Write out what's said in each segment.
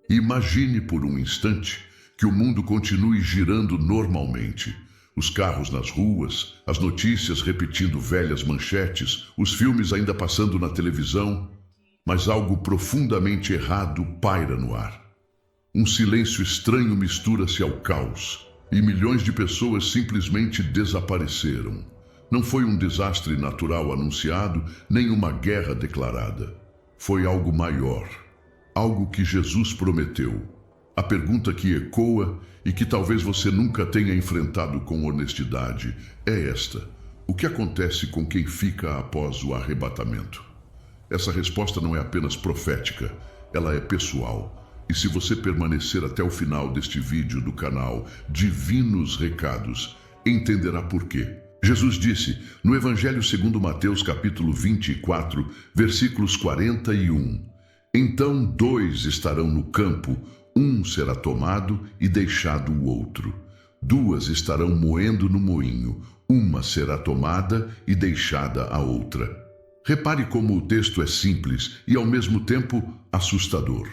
Imagine por um instante que o mundo continue girando normalmente. Os carros nas ruas, as notícias repetindo velhas manchetes, os filmes ainda passando na televisão, mas algo profundamente errado paira no ar. Um silêncio estranho mistura-se ao caos e milhões de pessoas simplesmente desapareceram. Não foi um desastre natural anunciado, nem uma guerra declarada. Foi algo maior, algo que Jesus prometeu. A pergunta que ecoa e que talvez você nunca tenha enfrentado com honestidade é esta: o que acontece com quem fica após o arrebatamento? Essa resposta não é apenas profética, ela é pessoal. E se você permanecer até o final deste vídeo do canal Divinos Recados, entenderá por quê. Jesus disse no Evangelho segundo Mateus capítulo 24, versículos 41: Então 2 estarão no campo, um será tomado e deixado o outro. 2 estarão moendo no moinho, uma será tomada e deixada a outra. Repare como o texto é simples e ao mesmo tempo assustador.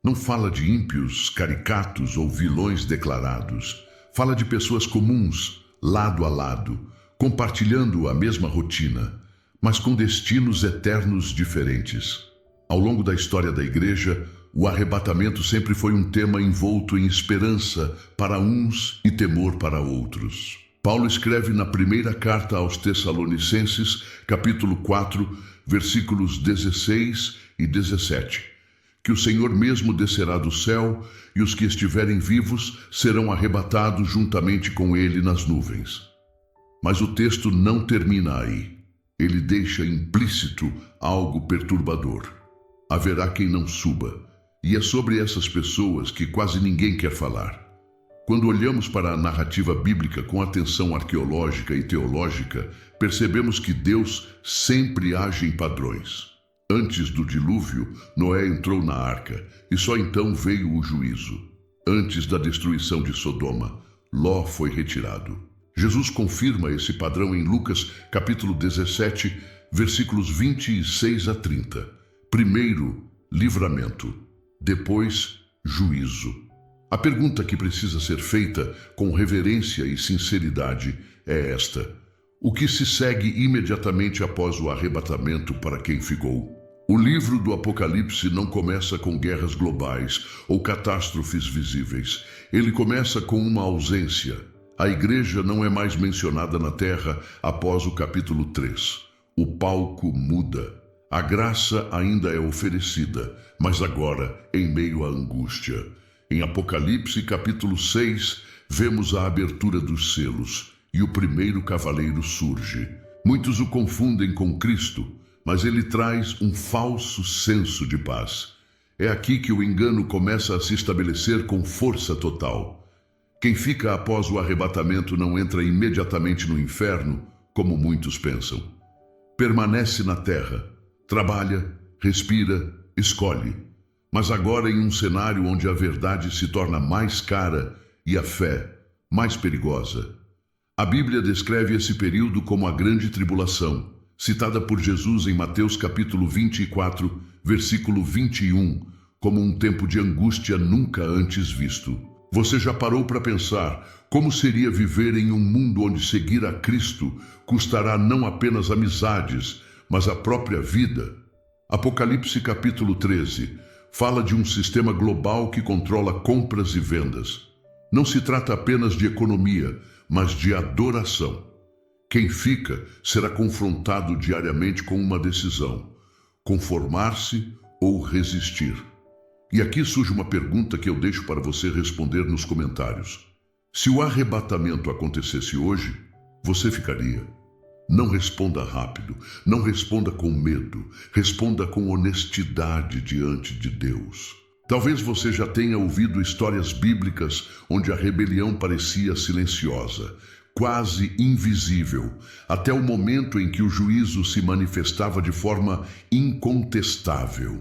Não fala de ímpios, caricatos ou vilões declarados. Fala de pessoas comuns, lado a lado, compartilhando a mesma rotina, mas com destinos eternos diferentes. Ao longo da história da igreja, o arrebatamento sempre foi um tema envolto em esperança para uns e temor para outros. Paulo escreve na primeira carta aos Tessalonicenses, capítulo 4, versículos 16 e 17, que o Senhor mesmo descerá do céu e os que estiverem vivos serão arrebatados juntamente com ele nas nuvens. Mas o texto não termina aí. Ele deixa implícito algo perturbador. Haverá quem não suba, e é sobre essas pessoas que quase ninguém quer falar. Quando olhamos para a narrativa bíblica com atenção arqueológica e teológica, percebemos que Deus sempre age em padrões. Antes do dilúvio, Noé entrou na arca, e só então veio o juízo. Antes da destruição de Sodoma, Ló foi retirado. Jesus confirma esse padrão em Lucas, capítulo 17, versículos 26 a 30. Primeiro, livramento. Depois, juízo. A pergunta que precisa ser feita com reverência e sinceridade é esta: o que se segue imediatamente após o arrebatamento para quem ficou? O livro do Apocalipse não começa com guerras globais ou catástrofes visíveis. Ele começa com uma ausência. A igreja não é mais mencionada na terra após o capítulo 3. O palco muda. A graça ainda é oferecida, mas agora em meio à angústia. Em Apocalipse capítulo 6, vemos a abertura dos selos e o primeiro cavaleiro surge. Muitos o confundem com Cristo, mas ele traz um falso senso de paz. É aqui que o engano começa a se estabelecer com força total. Quem fica após o arrebatamento não entra imediatamente no inferno, como muitos pensam. Permanece na terra, trabalha, respira, escolhe, mas agora em um cenário onde a verdade se torna mais cara e a fé mais perigosa. A Bíblia descreve esse período como a grande tribulação, citada por Jesus em Mateus capítulo 24, versículo 21, como um tempo de angústia nunca antes visto. Você já parou para pensar como seria viver em um mundo onde seguir a Cristo custará não apenas amizades, mas a própria vida? Apocalipse capítulo 13 fala de um sistema global que controla compras e vendas. Não se trata apenas de economia, mas de adoração. Quem fica será confrontado diariamente com uma decisão: conformar-se ou resistir. E aqui surge uma pergunta que eu deixo para você responder nos comentários. Se o arrebatamento acontecesse hoje, você ficaria? Não responda rápido, não responda com medo, responda com honestidade diante de Deus. Talvez você já tenha ouvido histórias bíblicas onde a rebelião parecia silenciosa, quase invisível, até o momento em que o juízo se manifestava de forma incontestável.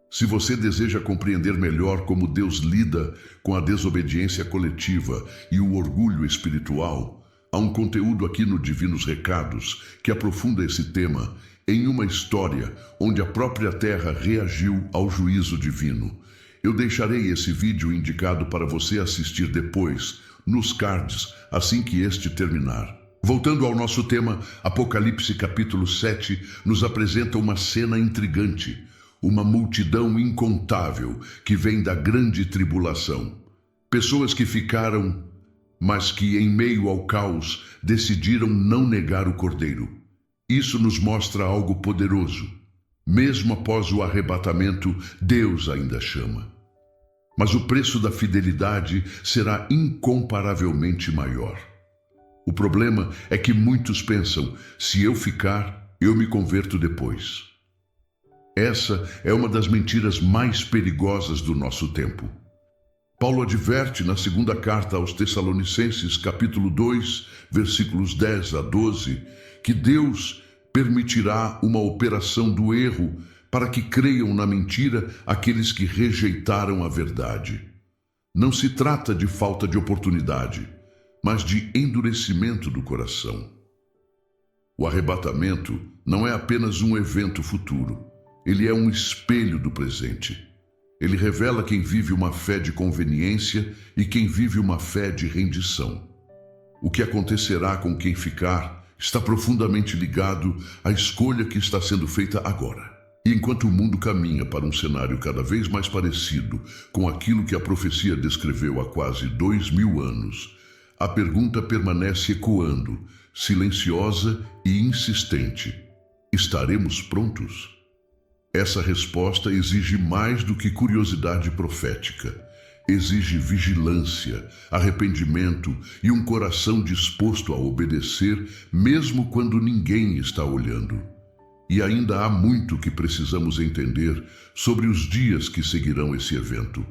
Se você deseja compreender melhor como Deus lida com a desobediência coletiva e o orgulho espiritual, há um conteúdo aqui no Divinos Recados que aprofunda esse tema em uma história onde a própria terra reagiu ao juízo divino. Eu deixarei esse vídeo indicado para você assistir depois, nos cards, assim que este terminar. Voltando ao nosso tema, Apocalipse capítulo 7 nos apresenta uma cena intrigante, uma multidão incontável que vem da grande tribulação. Pessoas que ficaram, mas que em meio ao caos decidiram não negar o Cordeiro. Isso nos mostra algo poderoso. Mesmo após o arrebatamento, Deus ainda chama. Mas o preço da fidelidade será incomparavelmente maior. O problema é que muitos pensam, se eu ficar, eu me converto depois. Essa é uma das mentiras mais perigosas do nosso tempo. Paulo adverte na segunda carta aos Tessalonicenses, capítulo 2, versículos 10 a 12, que Deus permitirá uma operação do erro para que creiam na mentira aqueles que rejeitaram a verdade. Não se trata de falta de oportunidade, mas de endurecimento do coração. O arrebatamento não é apenas um evento futuro, ele é um espelho do presente. Ele revela quem vive uma fé de conveniência e quem vive uma fé de rendição. O que acontecerá com quem ficar está profundamente ligado à escolha que está sendo feita agora. E enquanto o mundo caminha para um cenário cada vez mais parecido com aquilo que a profecia descreveu há quase 2000 anos, a pergunta permanece ecoando, silenciosa e insistente: estaremos prontos? Essa resposta exige mais do que curiosidade profética. Exige vigilância, arrependimento e um coração disposto a obedecer, mesmo quando ninguém está olhando. E ainda há muito que precisamos entender sobre os dias que seguirão esse evento,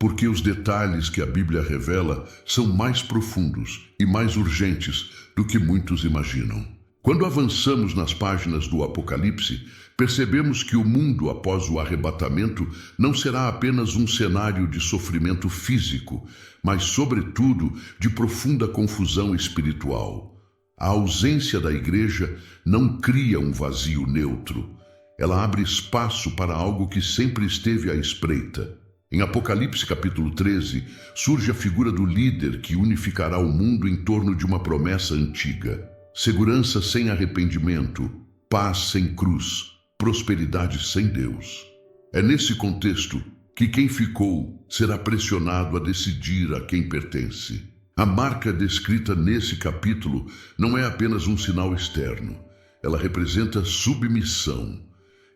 porque os detalhes que a Bíblia revela são mais profundos e mais urgentes do que muitos imaginam. Quando avançamos nas páginas do Apocalipse, percebemos que o mundo após o arrebatamento não será apenas um cenário de sofrimento físico, mas, sobretudo, de profunda confusão espiritual. A ausência da igreja não cria um vazio neutro. Ela abre espaço para algo que sempre esteve à espreita. Em Apocalipse capítulo 13, surge a figura do líder que unificará o mundo em torno de uma promessa antiga. Segurança sem arrependimento, paz sem cruz, prosperidade sem Deus. É nesse contexto que quem ficou será pressionado a decidir a quem pertence. A marca descrita nesse capítulo não é apenas um sinal externo. Ela representa submissão.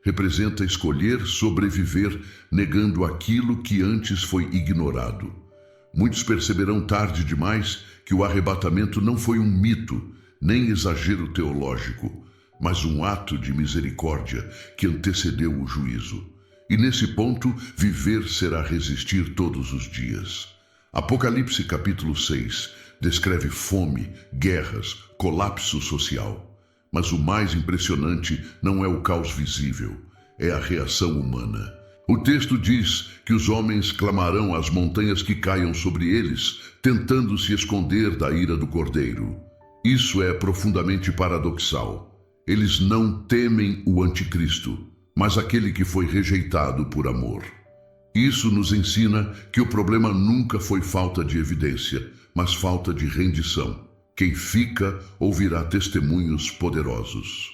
Representa escolher sobreviver negando aquilo que antes foi ignorado. Muitos perceberão tarde demais que o arrebatamento não foi um mito, nem exagero teológico, mas um ato de misericórdia que antecedeu o juízo. E nesse ponto, viver será resistir todos os dias. Apocalipse capítulo 6 descreve fome, guerras, colapso social. Mas o mais impressionante não é o caos visível, é a reação humana. O texto diz que os homens clamarão às montanhas que caiam sobre eles, tentando se esconder da ira do Cordeiro. Isso é profundamente paradoxal. Eles não temem o anticristo, mas aquele que foi rejeitado por amor. Isso nos ensina que o problema nunca foi falta de evidência, mas falta de rendição. Quem fica ouvirá testemunhos poderosos.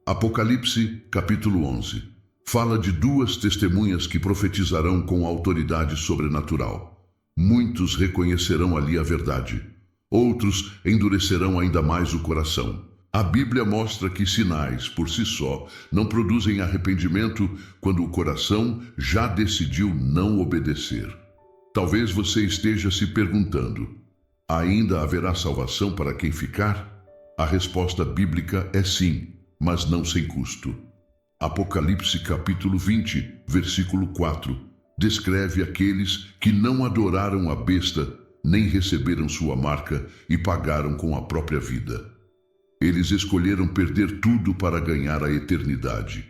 Apocalipse, capítulo 11, fala de duas testemunhas que profetizarão com autoridade sobrenatural. Muitos reconhecerão ali a verdade. Outros endurecerão ainda mais o coração. A Bíblia mostra que sinais, por si só, não produzem arrependimento quando o coração já decidiu não obedecer. Talvez você esteja se perguntando: ainda haverá salvação para quem ficar? A resposta bíblica é sim, mas não sem custo. Apocalipse capítulo 20, versículo 4, descreve aqueles que não adoraram a besta, nem receberam sua marca e pagaram com a própria vida. Eles escolheram perder tudo para ganhar a eternidade.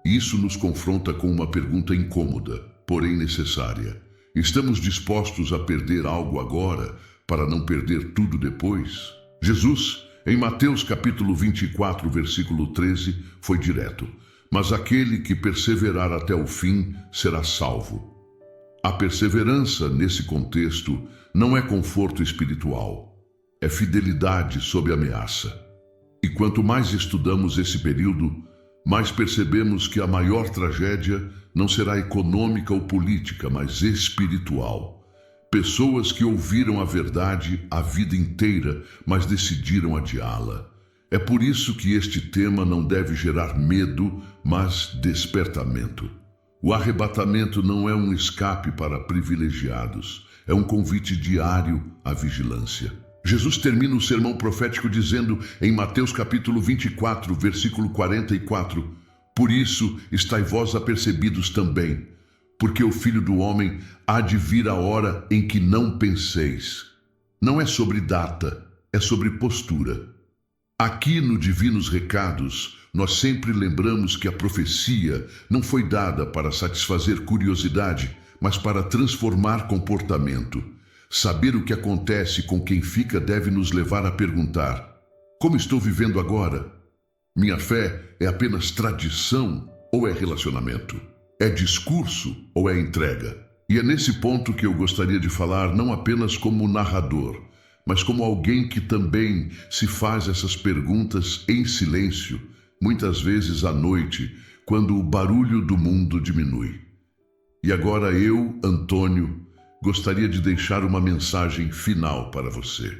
Isso nos confronta com uma pergunta incômoda, porém necessária. Estamos dispostos a perder algo agora para não perder tudo depois? Jesus, em Mateus capítulo 24, versículo 13, foi direto: mas aquele que perseverar até o fim será salvo. A perseverança, nesse contexto, não é conforto espiritual, é fidelidade sob ameaça. E quanto mais estudamos esse período, mais percebemos que a maior tragédia não será econômica ou política, mas espiritual. Pessoas que ouviram a verdade a vida inteira, mas decidiram adiá-la. É por isso que este tema não deve gerar medo, mas despertamento. O arrebatamento não é um escape para privilegiados, é um convite diário à vigilância. Jesus termina o sermão profético dizendo em Mateus capítulo 24, versículo 44, por isso estai vós apercebidos também, porque o Filho do Homem há de vir a hora em que não penseis. Não é sobre data, é sobre postura. Aqui no Divinos Recados, nós sempre lembramos que a profecia não foi dada para satisfazer curiosidade, mas para transformar comportamento. Saber o que acontece com quem fica deve nos levar a perguntar: como estou vivendo agora? Minha fé é apenas tradição ou é relacionamento? É discurso ou é entrega? E é nesse ponto que eu gostaria de falar não apenas como narrador, mas como alguém que também se faz essas perguntas em silêncio, muitas vezes à noite, quando o barulho do mundo diminui. E agora eu, Antônio, gostaria de deixar uma mensagem final para você.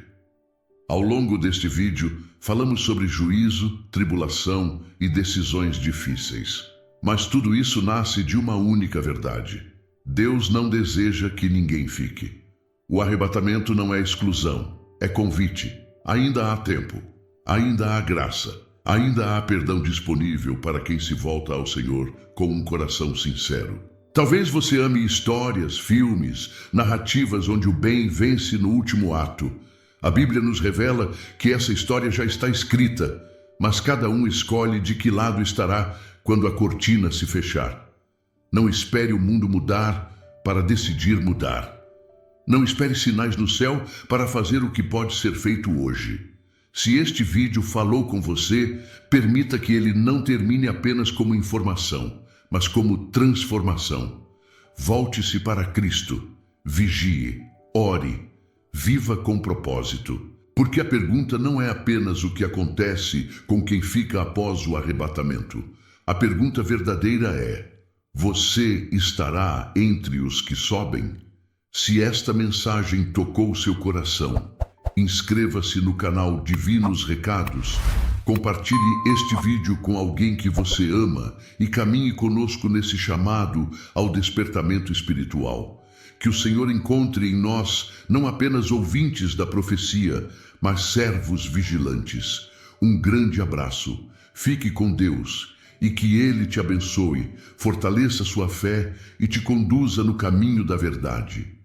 Ao longo deste vídeo, falamos sobre juízo, tribulação e decisões difíceis. Mas tudo isso nasce de uma única verdade. Deus não deseja que ninguém fique. O arrebatamento não é exclusão, é convite. Ainda há tempo, ainda há graça, ainda há perdão disponível para quem se volta ao Senhor com um coração sincero. Talvez você ame histórias, filmes, narrativas onde o bem vence no último ato. A Bíblia nos revela que essa história já está escrita, mas cada um escolhe de que lado estará quando a cortina se fechar. Não espere o mundo mudar para decidir mudar. Não espere sinais no céu para fazer o que pode ser feito hoje. Se este vídeo falou com você, permita que ele não termine apenas como informação, mas como transformação. Volte-se para Cristo, vigie, ore, viva com propósito. Porque a pergunta não é apenas o que acontece com quem fica após o arrebatamento. A pergunta verdadeira é: você estará entre os que sobem? Se esta mensagem tocou seu coração, inscreva-se no canal Divinos Recados, compartilhe este vídeo com alguém que você ama e caminhe conosco nesse chamado ao despertamento espiritual. Que o Senhor encontre em nós não apenas ouvintes da profecia, mas servos vigilantes. Um grande abraço, fique com Deus e que Ele te abençoe, fortaleça sua fé e te conduza no caminho da verdade.